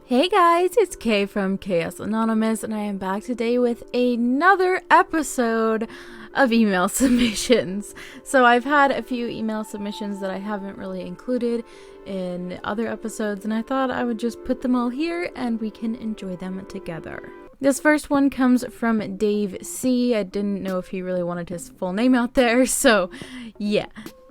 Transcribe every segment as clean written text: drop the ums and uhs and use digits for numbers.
Hey guys, it's Kay from Chaos Anonymous, and I am back today with another episode of email submissions. So I've had a few email submissions that I haven't really included in other episodes, and I thought I would just put them all here and we can enjoy them together. This first one comes from Dave C. I didn't know if he really wanted his full name out there, so yeah.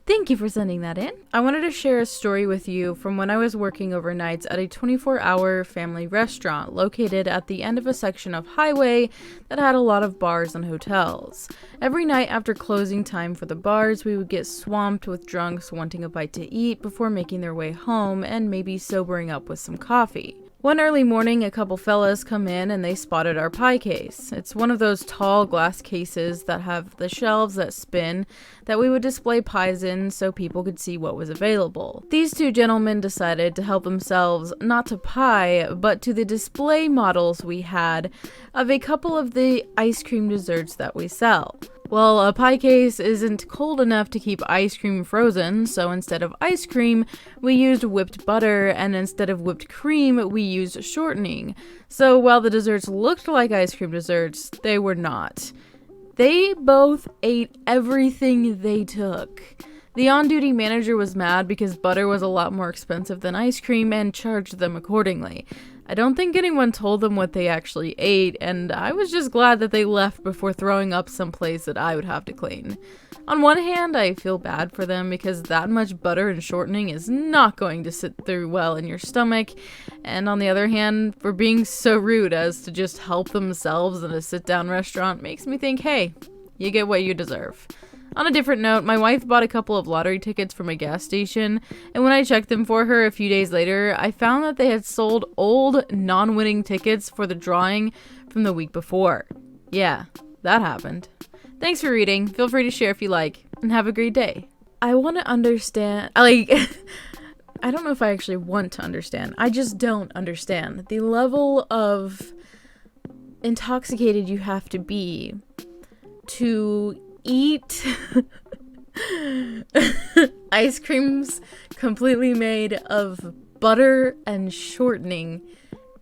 Thank you for sending that in. I wanted to share a story with you from when I was working overnights at a 24-hour family restaurant located at the end of a section of highway that had a lot of bars and hotels. Every night after closing time for the bars, we would get swamped with drunks wanting a bite to eat before making their way home and maybe sobering up with some coffee. One early morning, a couple fellas come in and they spotted our pie case. It's one of those tall glass cases that have the shelves that spin that we would display pies in so people could see what was available. These two gentlemen decided to help themselves not to pie, but to the display models we had of a couple of the ice cream desserts that we sell. Well, a pie case isn't cold enough to keep ice cream frozen, so instead of ice cream, we used whipped butter, and instead of whipped cream, we used shortening. So while the desserts looked like ice cream desserts, they were not. They both ate everything they took. The on-duty manager was mad because butter was a lot more expensive than ice cream and charged them accordingly. I don't think anyone told them what they actually ate, and I was just glad that they left before throwing up someplace that I would have to clean. On one hand, I feel bad for them because that much butter and shortening is not going to sit through well in your stomach, and on the other hand, for being so rude as to just help themselves in a sit-down restaurant makes me think, hey, you get what you deserve. On a different note, my wife bought a couple of lottery tickets from a gas station, and when I checked them for her a few days later, I found that they had sold old, non-winning tickets for the drawing from the week before. Yeah, that happened. Thanks for reading. Feel free to share if you like, and have a great day. I want to understand, I don't know if I actually want to understand. I just don't understand the level of intoxicated you have to be to eat ice creams completely made of butter and shortening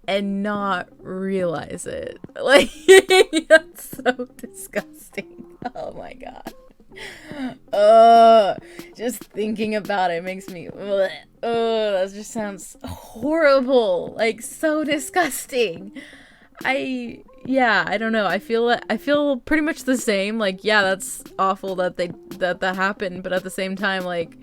and not realize it. Like, that's so disgusting. Oh my god. Just thinking about it makes me that just sounds horrible. Like, so disgusting. I don't know. I feel pretty much the same. Like, yeah, that's awful that that happened, but at the same time, like,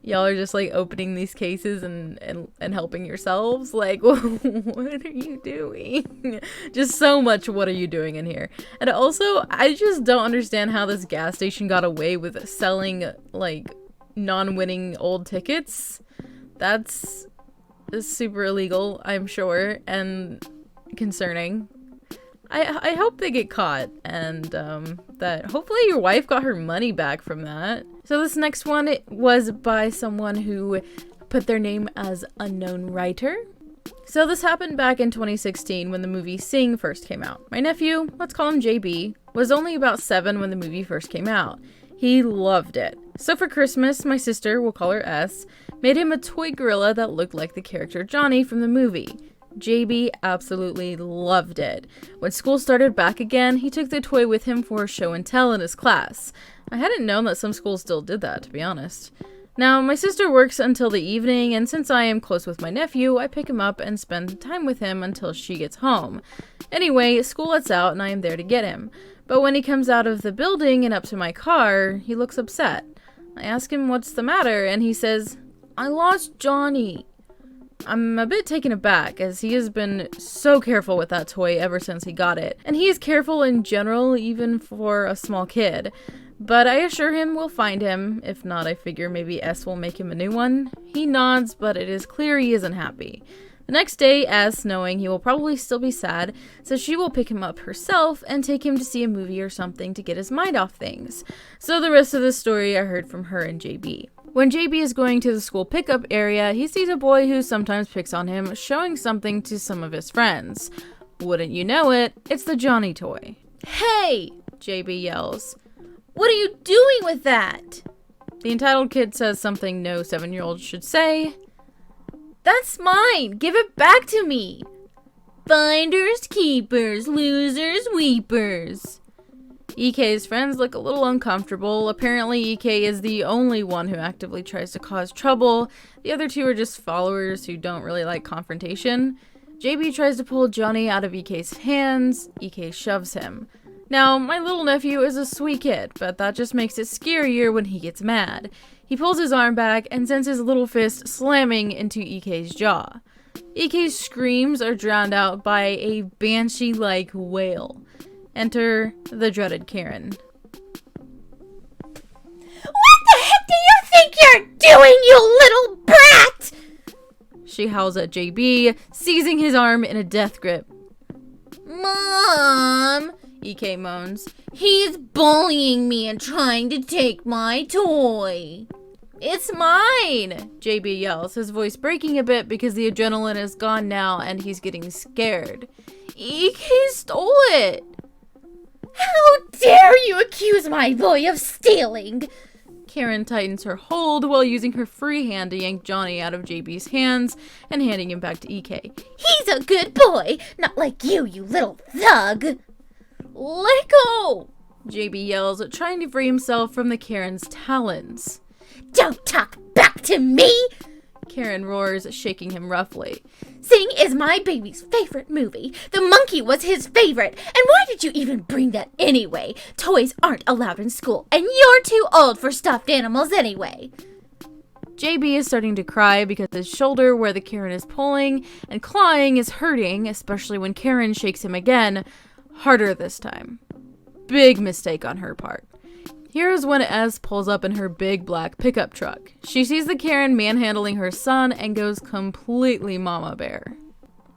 y'all are just like opening these cases and helping yourselves. Like, what are you doing? Just so much what are you doing in here? And also, I just don't understand how this gas station got away with selling like non-winning old tickets. That's super illegal, I'm sure, and concerning. I hope they get caught, and that hopefully your wife got her money back from that. So this next one, it was by someone who put their name as unknown writer. So this happened back in 2016 when the movie Sing first came out. My nephew, let's call him JB, was only about 7 when the movie first came out. He loved it. So for Christmas, my sister, we'll call her S, made him a toy gorilla that looked like the character Johnny from the movie. JB absolutely loved it. When school started back again, he took the toy with him for show and tell in his class. I hadn't known that some schools still did that, to be honest. Now, my sister works until the evening, and since I am close with my nephew, I pick him up and spend time with him until she gets home. Anyway, school lets out and I am there to get him. But when he comes out of the building and up to my car, he looks upset. I ask him what's the matter, and he says, "I lost Johnny." I'm a bit taken aback, as he has been so careful with that toy ever since he got it. And he is careful in general, even for a small kid. But I assure him we'll find him. If not, I figure maybe S will make him a new one. He nods, but it is clear he isn't happy. The next day, S, knowing he will probably still be sad, says she will pick him up herself and take him to see a movie or something to get his mind off things. So the rest of the story I heard from her and JB. When JB is going to the school pickup area, he sees a boy who sometimes picks on him, showing something to some of his friends. Wouldn't you know it, it's the Johnny toy. "Hey!" JB yells. "What are you doing with that?" The entitled kid says something no 7-year-old should say. That's mine! Give it back to me! Finders, keepers, losers, weepers. EK's friends look a little uncomfortable. Apparently, EK is the only one who actively tries to cause trouble. The other two are just followers who don't really like confrontation. JB tries to pull Johnny out of EK's hands. EK shoves him. Now, my little nephew is a sweet kid, but that just makes it scarier when he gets mad. He pulls his arm back and sends his little fist slamming into EK's jaw. EK's screams are drowned out by a banshee-like wail. Enter the dreaded Karen. What the heck do you think you're doing, you little brat? She howls at JB, seizing his arm in a death grip. Mom, EK moans. He's bullying me and trying to take my toy. It's mine, JB yells, his voice breaking a bit because the adrenaline is gone now and he's getting scared. EK stole it. How dare you accuse my boy of stealing? Karen tightens her hold while using her free hand to yank Johnny out of JB's hands and handing him back to EK. He's a good boy, not like you little thug. Let go, JB yells, trying to free himself from the Karen's talons. Don't talk back to me, Karen roars, shaking him roughly. Sing is my baby's favorite movie. The monkey was his favorite. And why did you even bring that anyway? Toys aren't allowed in school, and you're too old for stuffed animals anyway. JB is starting to cry because his shoulder where the Karen is pulling and clawing is hurting, especially when Karen shakes him again, harder this time. Big mistake on her part. Here's when S pulls up in her big black pickup truck. She sees the Karen manhandling her son and goes completely mama bear.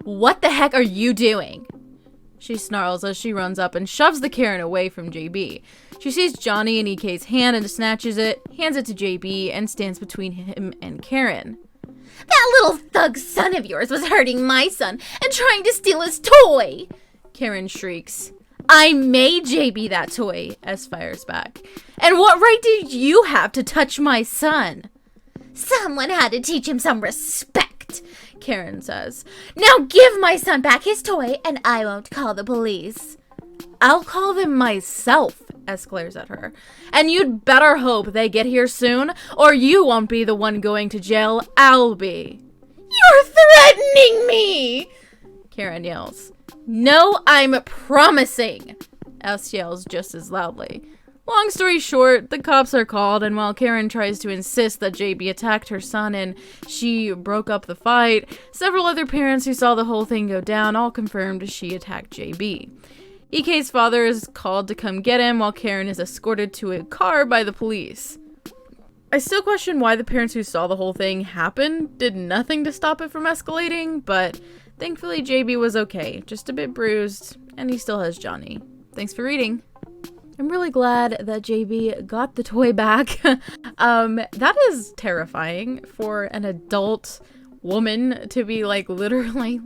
What the heck are you doing? She snarls as she runs up and shoves the Karen away from JB. She sees Johnny in EK's hand and snatches it, hands it to JB, and stands between him and Karen. That little thug son of yours was hurting my son and trying to steal his toy, Karen shrieks. I made JB that toy, S fires back. And what right did you have to touch my son? Someone had to teach him some respect, Karen says. Now give my son back his toy and I won't call the police. I'll call them myself, S glares at her. And you'd better hope they get here soon, or you won't be the one going to jail, I'll be. You're threatening me, Karen yells. No, I'm promising, S yells just as loudly. Long story short, the cops are called, and while Karen tries to insist that JB attacked her son and she broke up the fight, several other parents who saw the whole thing go down all confirmed she attacked JB. EK's father is called to come get him while Karen is escorted to a car by the police. I still question why the parents who saw the whole thing happen did nothing to stop it from escalating, but thankfully JB was okay, just a bit bruised, and he still has Johnny. Thanks for reading. I'm really glad that JB got the toy back. That is terrifying for an adult woman to be literally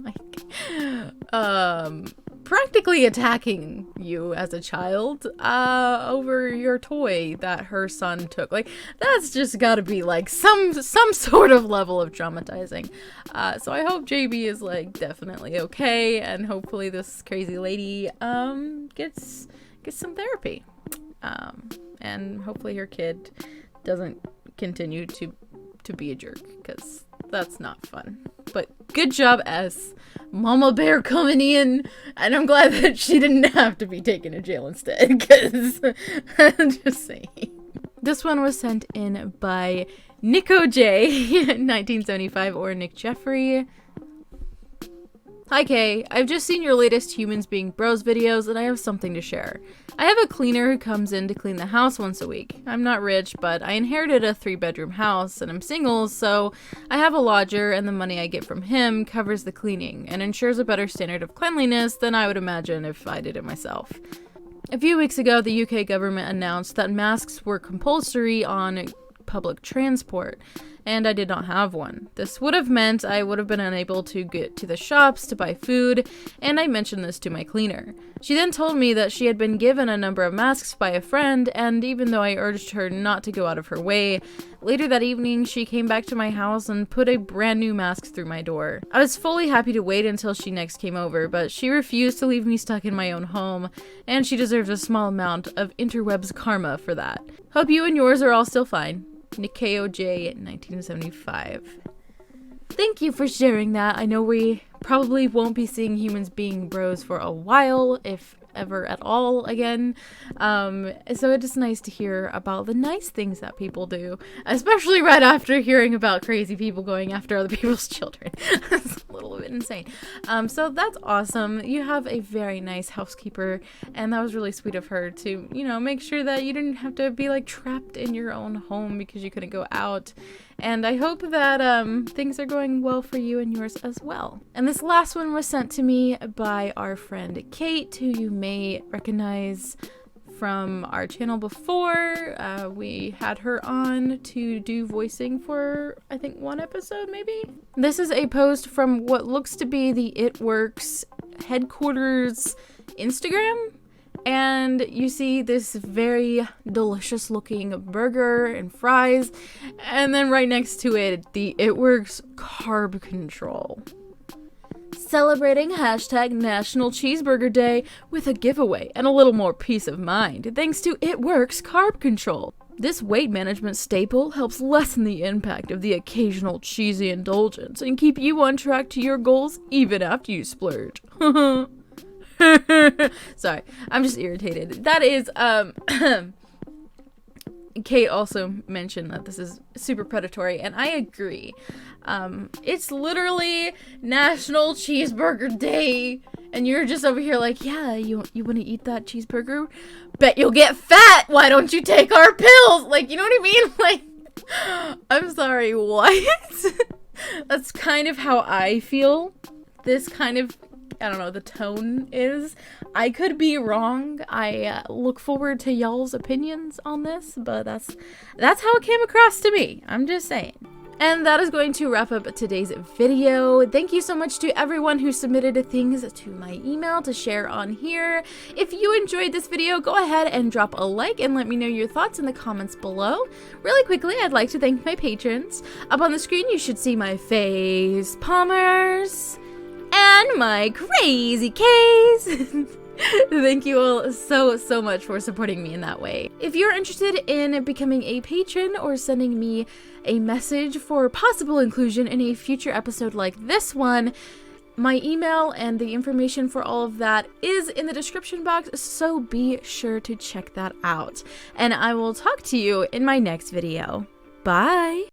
practically attacking you as a child over your toy that her son took. That's just gotta be some sort of level of traumatizing. So I hope JB is definitely okay, and hopefully this crazy lady gets some therapy, and hopefully her kid doesn't continue to be a jerk, because that's not fun. But good job, S. Mama Bear coming in, and I'm glad that she didn't have to be taken to jail instead, because I'm just saying. This one was sent in by Nico J, 1975, or Nick Jeffrey. Hi Kay, I've just seen your latest Humans Being Bros videos and I have something to share. I have a cleaner who comes in to clean the house once a week. I'm not rich, but I inherited a 3-bedroom house and I'm single, so I have a lodger and the money I get from him covers the cleaning and ensures a better standard of cleanliness than I would imagine if I did it myself. A few weeks ago, the UK government announced that masks were compulsory on public transport. and I did not have one. This would have meant I would have been unable to get to the shops to buy food, and I mentioned this to my cleaner. She then told me that she had been given a number of masks by a friend, and even though I urged her not to go out of her way, later that evening she came back to my house and put a brand new mask through my door. I was fully happy to wait until she next came over, but she refused to leave me stuck in my own home, and she deserves a small amount of interwebs karma for that. Hope you and yours are all still fine. NikkeiOJ 1975. Thank you for sharing that. I know we probably won't be seeing Humans Being Bros for a while, if ever at all again. So it's just nice to hear about the nice things that people do, especially right after hearing about crazy people going after other people's children. It's a little bit insane. So that's awesome. You have a very nice housekeeper, and that was really sweet of her to, make sure that you didn't have to be like trapped in your own home because you couldn't go out. And I hope that things are going well for you and yours as well. And this last one was sent to me by our friend Kate, who you may recognize from our channel before. We had her on to do voicing for, I think, one episode maybe. This is a post from what looks to be the It Works headquarters Instagram. And you see this very delicious looking burger and fries, and then right next to it, the It Works carb control. Celebrating hashtag National Cheeseburger Day with a giveaway and a little more peace of mind thanks to It Works carb control. This weight management staple helps lessen the impact of the occasional cheesy indulgence and keep you on track to your goals even after you splurge. Sorry, I'm just irritated. That is, Kate also mentioned that this is super predatory, and I agree. It's literally National Cheeseburger Day, and you're just over here like, yeah, you want to eat that cheeseburger? Bet you'll get fat! Why don't you take our pills? Like, you know what I mean? Like, I'm sorry, what? That's kind of how I feel. This kind of, I don't know, the tone is. I could be wrong. I look forward to y'all's opinions on this, but that's how it came across to me. I'm just saying. And that is going to wrap up today's video. Thank you so much to everyone who submitted things to my email to share on here. If you enjoyed this video, go ahead and drop a like and let me know your thoughts in the comments below. Really quickly, I'd like to thank my patrons. Up on the screen, you should see my face palmers and my crazy case. Thank you all so much for supporting me in that way. If you're interested in becoming a patron or sending me a message for possible inclusion in a future episode like this one, my email and the information for all of that is in the description box, so be sure to check that out. And I will talk to you in my next video. Bye!